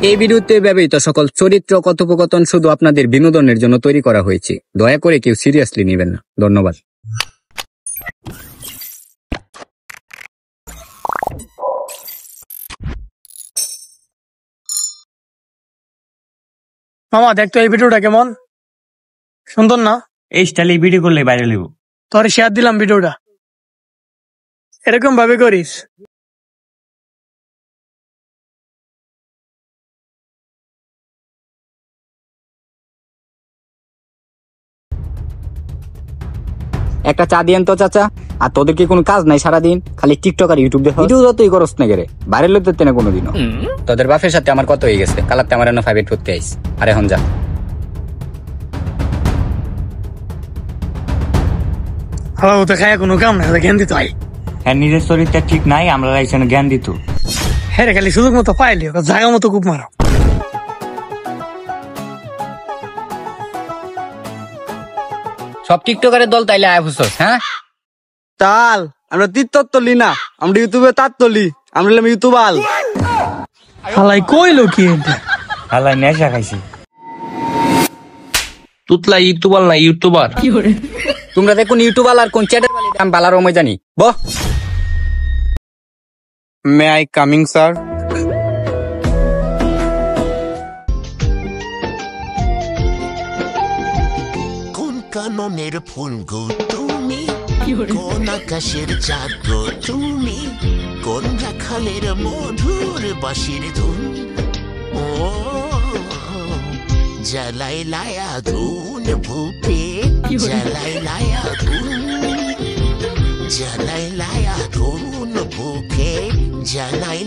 এই ভিডিওতে ব্যবহৃত সকল চরিত্র কথোপকথন শুধু আপনাদের বিনোদনের জন্য তৈরি করা হয়েছে। দয়া করে কেউ সিরিয়াসলি নেবেন না। ধন্যবাদ। মামা দেখতো এই ভিডিওটা কেমন সুন্দর না? এই স্টাইলে ভিডিও করলে বাইরে লিব। তোর শেয়ার দিলাম ভিডিওটা, এরকম ভাবে করিস। একটা চা দিয়েন তো চাচা। আর তোদের কি কোনো কাজ নাই সারাদিন? খালি টিকটক আর ইউটিউব দেখো। ভিডিও যতই করস না গেরে বাইরের লোক দেখতে না কোনোদিনও। তোদের বাপের সাথে আমার কত হয়ে গেছে, কালাতে আমার এনে 5 করতে আইস। আর এখন যা। হ্যালো, তো খায় কোনো কাম নাই, জ্ঞান দিত হয়। হ্যাঁ, নিজের শরীরটা ঠিক নাই, আমরা এখানে জ্ঞান দিত। হ্যাঁ রে, খালি সুযোগ মতো পাইলি জায়গা মতো কূপ মারো। সব টিকটকারের দল তাইলে আয় বুঝছস? হ্যাঁ তাল আমরা তীর্থর তলি না, আমরা ইউটিউবে তার তলি, আমরা ইউটিউবাল। হালাই কইলো কি এটা? হালাই নেশা খাইছি। তুতলা ইউটিউবার না ইউটিউবার। তোমরা দেখুন ইউটিউবার আর কোন চ্যাটের বালি আমি বালার সময় জানি। বহ। May I coming sir? কোন কাননের ফুল গো তুমি, কোন আকাশের চাঁদ গো তুমি, কোন রাখালের মধুর বাঁশির ধুন। ও জ্বালাই লায়া ধুন ভূপে, জ্বালাই লায়া ধুন, জ্বালাই লায়া ধুন বুকে, জ্বালাই।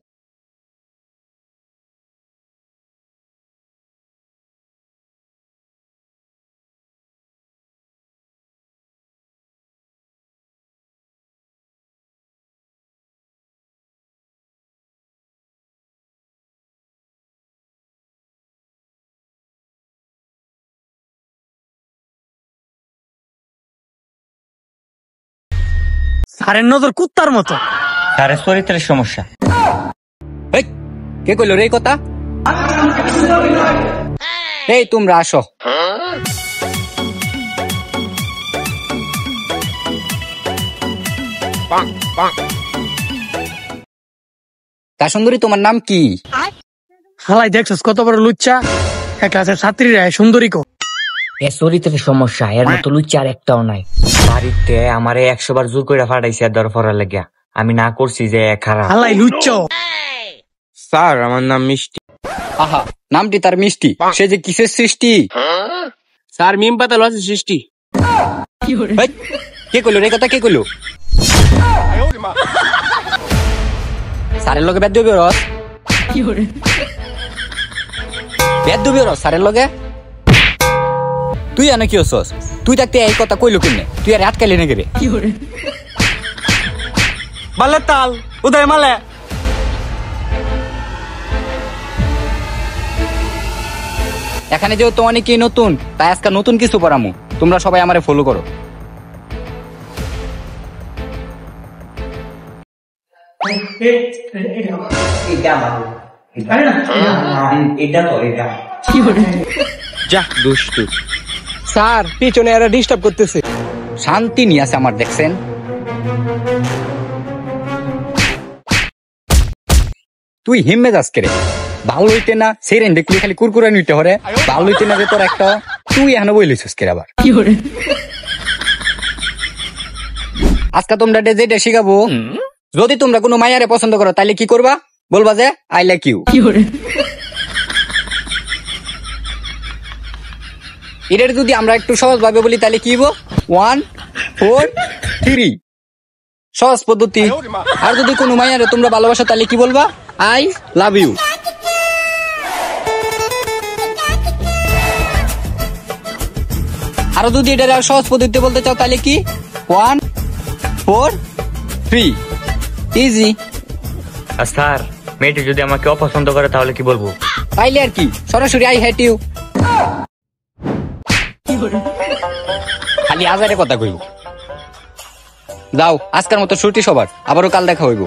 সারের নজর কুত্তার মতো। স্যারের চরিত্রের সমস্যা। এই কে কইলো রে এই কথা? এই তোমরা আসো। তা সুন্দরী, তোমার নাম কি? হালাই দেখছস কত বড় লুচ্চা? এক ক্লাসের ছাত্রীরা সুন্দরী কো। এ চরিত্রের সমস্যা, এর মতো লুচ্চা আর একটাও নাই। বাড়িতে আমারে 100 বার জোর করে ফাটাইছে দর ফরার লাগিয়া। আমি না করছি যে খারাপ। হালাই লুচ্চা। স্যার আমার নাম মিষ্টি। আহা, নামটি তার মিষ্টি, সে যে কিসের সৃষ্টি? স্যার মিম পাতা লসে সৃষ্টি। এই, কে কইলো রে কথা? কে কইলো? স্যারের লগে বেদ দিবি রস? বেদ দিবি রস স্যারের লগে? তুই আনা কি হচ্ছস? তুই থাকতে এই কথা কইলো কেমনে? তুই আর আটকাইলি না গেরে? বালে তাল উদয় মালে। এখানে যেহেতু অনেকেই নতুন, তাই আজকে নতুন কিছু পড়ামু। তোমরা সবাই আমারে ফলো করো। যা দুষ্টু। স্যার পিছনে এরা ডিস্টার্ব করতেছে। শান্তি নিয়ে আছে আমার, দেখছেন? তুই হিম্মে যাস কে রে? ভালো হইতে না সেই রেন দেখলি খালি কুরকুরে নিতে হরে। ভালো হইতে না রে তোর একটা। তুই এখানে বইলিছিস কে আবার? আজকে তোমরা যেটা শিখাবো, যদি তোমরা কোনো মাইয়ারে পছন্দ করো তাহলে কি করবা? বলবা যে আই লাইক ইউ। এটার যদি আমরা একটু সহজ ভাবে বলি তাহলে কি হবো? 1 4 3, সহজ পদ্ধতি। আর যদি কোনো মাইয়ারে তোমরা ভালোবাসো তাহলে কি বলবা? I love you. আর যদি এটা সহজ পদ্ধতি বলতে চাও তাহলে কি? 1 4 3, ইজি। আর স্যার মেয়েটি যদি আমাকে অপছন্দ করে তাহলে কি বলবো? তাইলে আর কি, সরাসরি আই হেট ইউ। খালি আজারে কথা কইব। যাও, আজকের মতো ছুটি সবার, আবারও কাল দেখা হইব।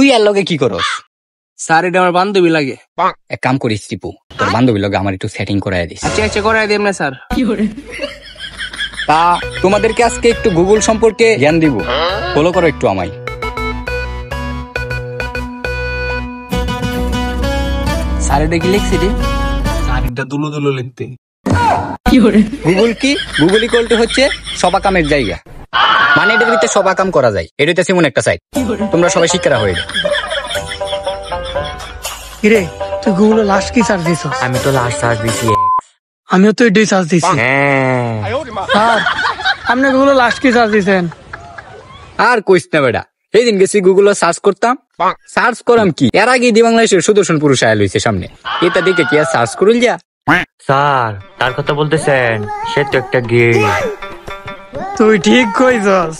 তুই আর লগে কি করস? স্যার এটা আমার বান্ধবী লাগে। এক কাম করিস টিপু, তোর বান্ধবীর লগে আমার একটু সেটিং করাই দিস। আচ্ছা আচ্ছা করাই দেব না স্যার। তা তোমাদেরকে আজকে একটু গুগল সম্পর্কে জ্ঞান দিব, ফলো করো একটু আমায়। স্যার এটা কি লিখছি রে? স্যার এটা দুলো দুলো লিখতে। গুগল কি? গুগল ইকুয়াল টু হচ্ছে সবা কামের জায়গা, মানে এটার ভিতরে সবা কাম করা যায়। এটা হচ্ছে এমন একটা সাইট, তোমরা সবাই শিক্ষারা হয়ে যাও। কিরে তুই গুগলে লাস্ট কি সার্চ দিছ? আমি তো লাস্ট সার্চ দিছি আমিও তো এটাই সার্চ দিছি। হ্যাঁ স্যার আপনি গুগলে লাস্ট কি সার্চ দিছেন? আর কইস না বেটা, এই দিন গেছি গুগলে সার্চ করতাম, সার্চ করাম কি, এর আগে দি বাংলাদেশের সুদর্শন পুরুষ আয়া লইছে সামনে, এটা দেখে কি আর সার্চ করুল যা? স্যার তার কথা বলতেছেন, সে তো একটা গে। তুই ঠিক কইছস।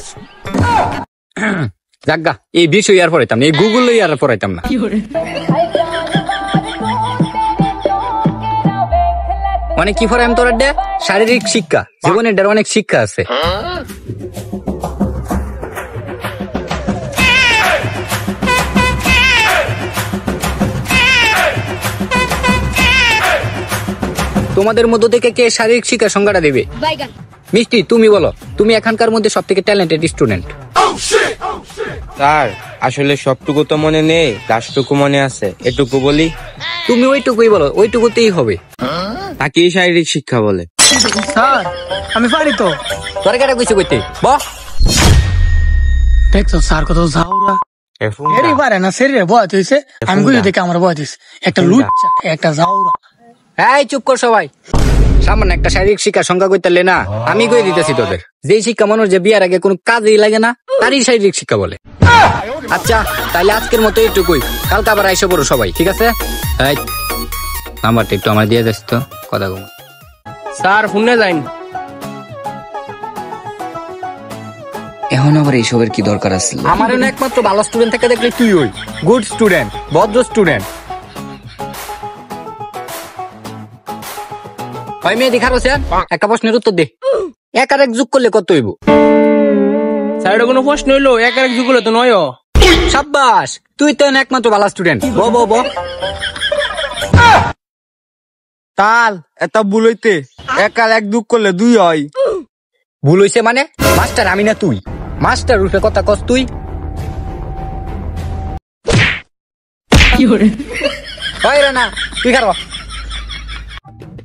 যাজ্ঞা এই বিষয় আর পড়াইতাম না, এই গুগল আর পড়াইতাম না। মানে কি পড়াইম তোর ডে? শারীরিক শিক্ষা, জীবনের ডের অনেক শিক্ষা আছে। তোমাদের মধ্য থেকে কে শারীরিক শিক্ষার সংজ্ঞাটা দেবে? মিষ্টি তুমি বলো, তুমি এখানকার মধ্যে সব থেকে ট্যালেন্টেড স্টুডেন্ট। স্যার আসলে সবটুকু তো মনে নেই, লাস্টটুকু মনে আছে, এটুকু বলি। তুমি ওইটুকুই বলো, ওইটুকুতেই হবে। তাকেই শারীরিক শিক্ষা বলে। স্যার আমি পারি তো। তোর কেটা কইছে কইতে বাহ, দেখছো স্যার কত যাওরা। এরই পারে না শরীরে বয়স হয়েছে, আমি কই দেখে আমার বয়স হয়েছে। একটা লুচ্চা একটা যাওরা। এই চুপ কর সবাই, সামান্য একটা শারীরিক শিক্ষা সংজ্ঞা কইতালে না, আমি কই দিতেছি তোদের। যে শিক্ষা মানুষ যে বিয়ার আগে কোনো কাজেই লাগে না, তারই শারীরিক শিক্ষা বলে। আচ্ছা তাইলে আজকের মতো এইটুকুই, কালকে আবার আইসা পড়ো সবাই, ঠিক আছে? এই নাম্বারটা একটু আমার দিয়ে দিস তো, কথা কম। স্যার ফোনে যাইন। এখন আবার এইসবের কি দরকার আছে? আমার একমাত্র ভালো স্টুডেন্ট থেকে দেখলে তুই ওই গুড স্টুডেন্ট, ভদ্র স্টুডেন্ট। হয় মেয়ে দেখার বসে একটা প্রশ্নের উত্তর দে, এক আর এক যোগ করলে কত হইব? স্যার এটা কোনো প্রশ্ন হইলো? এক আর এক যুগ হলে তো নয়। সাব্বাস, তুই তো একমাত্র ভালো স্টুডেন্ট। ব ব ব তাল এত ভুল হইতে, এক আর এক দুঃখ করলে দুই হয়। ভুল হইছে মানে? মাস্টার আমি না তুই? মাস্টার রূপে কথা কস তুই? হয় রে না, তুই খারো।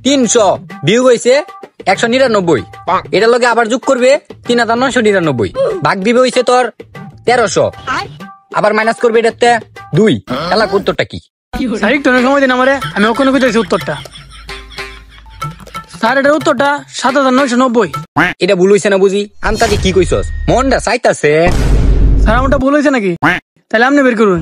300 বিয়োগ হয়েছে 199, এটার লগে আবার যোগ করবে 3999, ভাগ দিবে হইছে তোর 1300, আবার মাইনাস করবে এটাতে 2। এলা উত্তরটা কি? স্যার একটু সময় দিন আমারে, আমি ওখানে কইতেছি উত্তরটা। স্যার এটার উত্তরটা 7990। এটা ভুল হইছে না বুঝি? আন্তাজি কি কইছস? মনটা চাইতাছে। স্যার আমারটা ভুল হয়েছে নাকি? তাহলে আপনি বের করুন।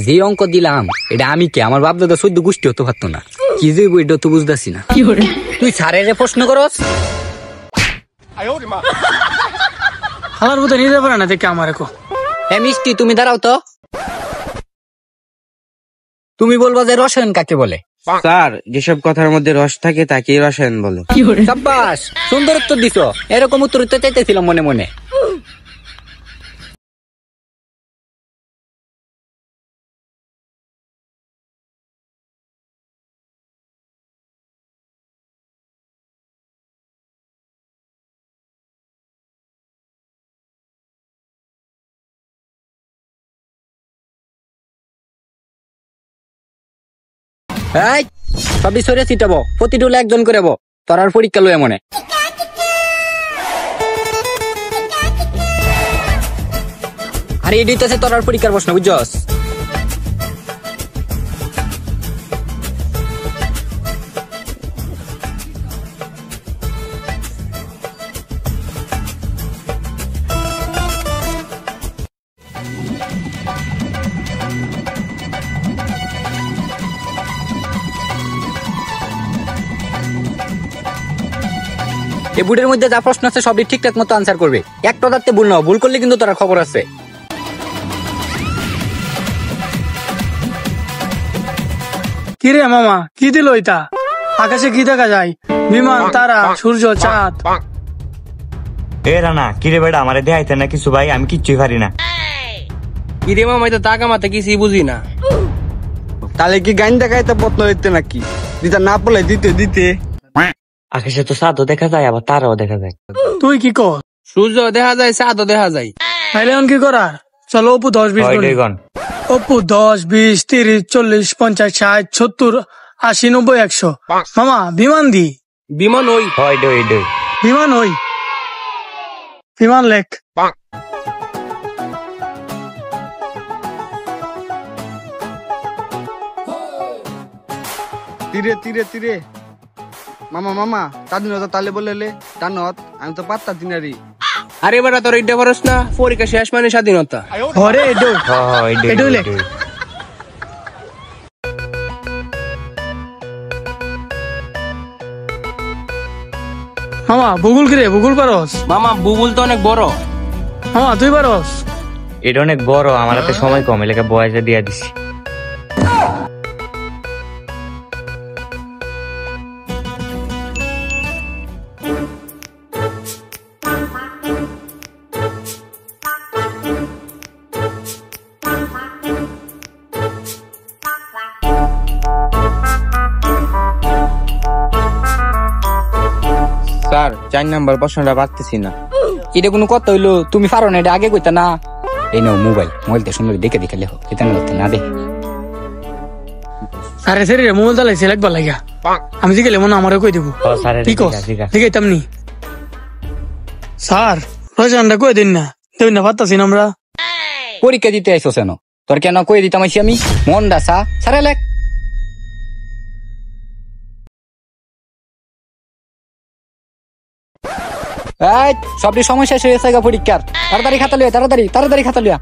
যে অঙ্ক দিলাম এটা আমি কে, আমার বাপ দাদা 14 গোষ্ঠী হতে পারতো না। কি যে এটা তো বুঝতেছি না। তুই স্যারের প্রশ্ন করস? হালার বোধ নিতে পারে না দেখে আমার একো। হ্যাঁ মিষ্টি তুমি দাঁড়াও তো, তুমি বলবা যে রসায়ন কাকে বলে? স্যার যেসব কথার মধ্যে রস থাকে তাকেই রসায়ন বলে। সাব্বাস, সুন্দর উত্তর দিছো। এরকম উত্তর তো চাইতেছিলাম মনে মনে। এই সবই সরে ছিটাবো, প্রতিটুলে একজন করে বো, তোর আর পরীক্ষা লয়ে মনে। আরে এডিট আছে তোর আর পরীক্ষার প্রশ্ন, বুঝছস? এই বুটের মধ্যে যা প্রশ্ন আছে সবই ঠিকঠাক মতো আনসার করবে, একটা দাঁড়তে ভুল না, ভুল করলে কিন্তু তোরা খবর আছে। কি রে মামা, কি দিল এটা? আকাশে কি দেখা যায়? বিমান, তারা, সূর্য, চাঁদ। এ রানা কি রে বেটা, আমারে দেখাইতে না কিছু ভাই, আমি কিচ্ছুই পারি না। কি রে মামা এটা টাকা মাথা কিছুই বুঝি না। তাহলে কি গাইন দেখাইতে পত্ন দিতে নাকি? দিতে না পড়লে দিতে দিতে। আকাশে তো চাঁদও দেখা যায় আবার তারাও দেখা যায়। তুই কি কর? সূর্য দেখা যায়, চাঁদও দেখা যায়। তাইলে এখন কি করার? চলো অপু 10-20 ওইটাই গণ। অপু 10-20 30 40 50 60 70 80 90 100। মামা বিমান দি। বিমান ওই ওইটাই বিমান হই। বিমান লেখ। তীরে তীরে তীরে। মামা মামা স্বাধীনতা তালে বললে টানত আমি তো পাত্তা দিনারি। আরে বেটা তোর এইটা পারস না, পরীক্ষা শেষ মানে স্বাধীনতা। ঘরে এডো এডো লেখ। মামা ভূগোল কি রে? ভূগোল পারস? মামা বুবুল তো অনেক বড়। মামা তুই পারস? এটা অনেক বড়, আমার হাতে সময় কম, এলাকা বয়সে দিয়া দিছি। স্যার 4 নাম্বার প্রশ্নটা পারতেছি না। এটা কোনো কথা হইলো? তুমি পারো না, এটা আগে কইতা না। এই নাও মোবাইলটা সুন্দর দেখে দেখে লেখো, এটা না দেখে। আরে সেরে মোবাইল চালাইছে লাগবা লাগিয়া। আমি যে গেলে মনে আমারও কই দিব। কি কস? ঠিক তেমনি স্যার রোজানটা কই দিন না, দেবেন না পারতাছি না আমরা। পরীক্ষা দিতে আইসো কেন? তোর কেন কই দিতাম আইসি আমি? মনটা সারে লেখ। এই সবটি সময় শেষ হয়েছে গা পরীক্ষার। তাড়াতাড়ি খাতা লিয়া, তাড়াতাড়ি খাতা লিয়া।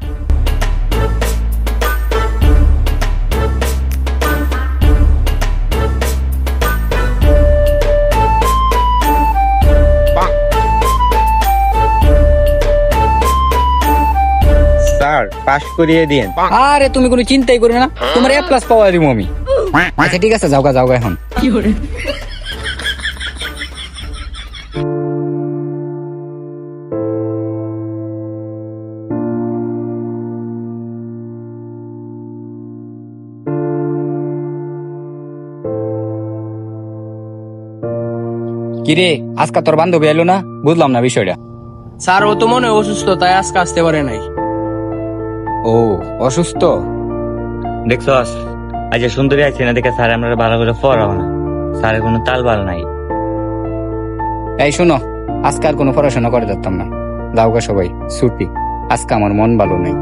স্যার পাস করিয়ে দিন। আরে তুমি কোনো চিন্তাই করবে না, তোমার A+ পাওয়া দিব আমি। আচ্ছা ঠিক আছে, যাও গা এখন। কিরে আজকে তোর বান্ধবী এলো না? বুঝলাম না বিষয়টা। স্যার ও তো মনে হয় অসুস্থ, তাই আজকে আসতে পারে নাই। ও অসুস্থ? দেখছস আজ সুন্দরী আছে না দেখে স্যার আমরা ভালো করে পড়াবো না, স্যারের কোনো তাল বাল নাই। এই শোনো, আজকে আর কোনো পড়াশোনা করে যেতাম না, যাও গা সবাই, ছুটি। আজকে আমার মন ভালো নেই।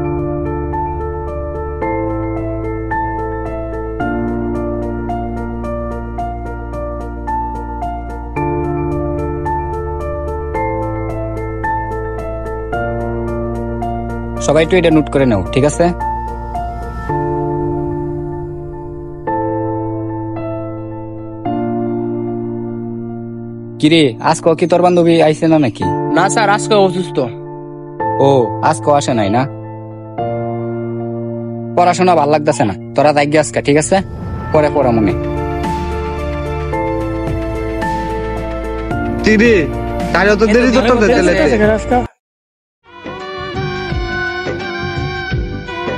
সবাই একটু এটা নোট করে নাও, ঠিক আছে? কিরে আজকে কি তোর বান্ধবী আইছে না নাকি? না স্যার আজকে অসুস্থ। ও আজকে আসে নাই না? পড়াশোনা ভাল লাগতেছে না, তোরা যাই গে আজকে, ঠিক আছে? পরে পড়া মনে। তীরে তাহলে তো দেরি তো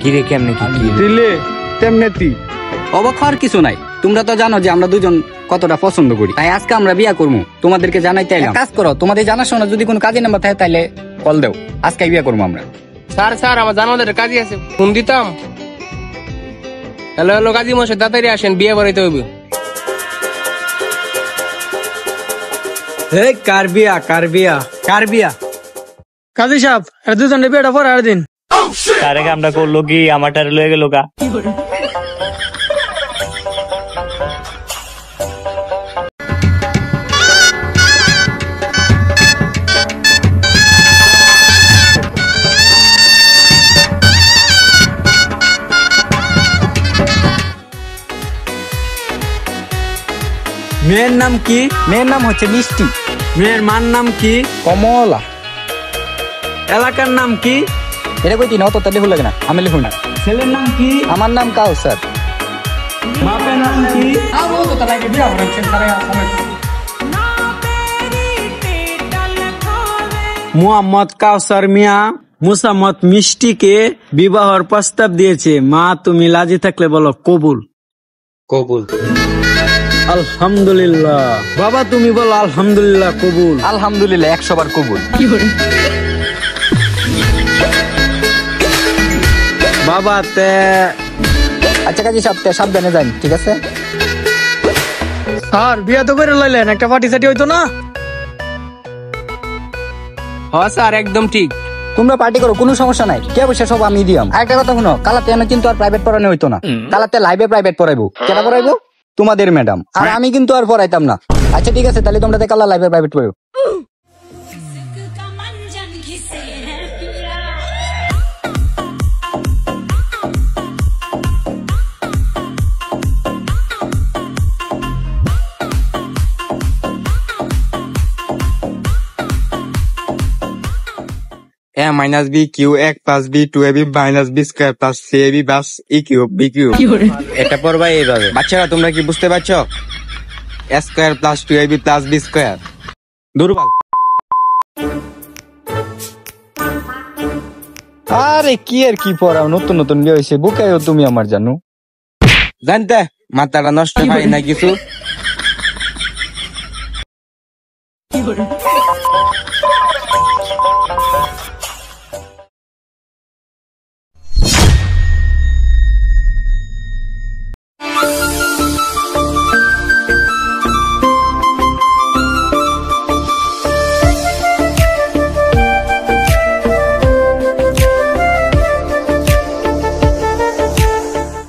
কিরে কেমনে কি দিলে তেমনে তুই অবাক হওয়ার কিছু নাই, তোমরা তো জানো যে আমরা দুজন কতটা পছন্দ করি, তাই আজকে আমরা বিয়া করবো। তোমাদেরকে জানাইতে এলাম। কাজ করো, তোমাদের জানাশোনা যদি কোনো কাজে নাম্বার থাকে তাহলে কল দেও, আজকে বিয়া করবো আমরা। স্যার আমার জানাদের কাজে আছে, ফোন দিতাম। হ্যালো কাজী মশাই, তাড়াতাড়ি আসেন, বিয়ে বাড়িতে হইবে। কারবিয়া কাজী সাহেব এর দুজনে বিয়েটা পরে আর দিন। তার আগে আমরা করলো কি আমারটা লয়ে গেল গা। মেয়ের নাম কি? মেয়ের নাম হচ্ছে মিষ্টি। মেয়ের মার নাম কি? কমলা। এলাকার নাম কি? এটা কই দিন, অত তাহলে ভুল লাগে না, আমি লিখুন না। ছেলের নাম কি? আমার নাম কাউসার। বাপের নাম কি? মুহাম্মদ কাউসার মিয়া মুসাম্মদ মিষ্টিকে বিবাহর প্রস্তাব দিয়েছে। মা তুমি রাজি থাকলে বলো কবুল। কবুল। আলহামদুলিল্লাহ। বাবা তুমি বলো আলহামদুলিল্লাহ কবুল। আলহামদুলিল্লাহ 100 বার কবুল। বাবা তে আচ্ছা কাজী সাহেব সাবধানে যান, ঠিক আছে? আর বিয়া তো করে লাইলেন, একটা পার্টি সাটি হইতো না? হ্যাঁ স্যার একদম ঠিক। তোমরা পার্টি করো, কোনো সমস্যা নাই, কে বসে সব আমি দিয়াম। একটা কথা শুনো, কালাতে আমি কিন্তু আর প্রাইভেট পড়ানো হইতো না, কালাতে লাইভে প্রাইভেট পড়াইবো। কেটা পড়াইবো? তোমাদের ম্যাডাম। আর আমি কিন্তু আর পড়াইতাম না। আচ্ছা ঠিক আছে, তাহলে তোমরা কালা লাইভে প্রাইভেট পড়ো। A minus B Q X plus B 2AB minus B square plus CAB plus E cube B cube। এটা পড়বা এইভাবে। বাচ্চারা তোমরা কি বুঝতে পারছো? A square plus 2AB plus B square। দুর্বল। আরে কি আর কি পড়াও, নতুন নতুন বিয়ে হয়েছে, বুকাইও তুমি আমার জানো। জানতে মাথাটা নষ্ট হয় না কিছু।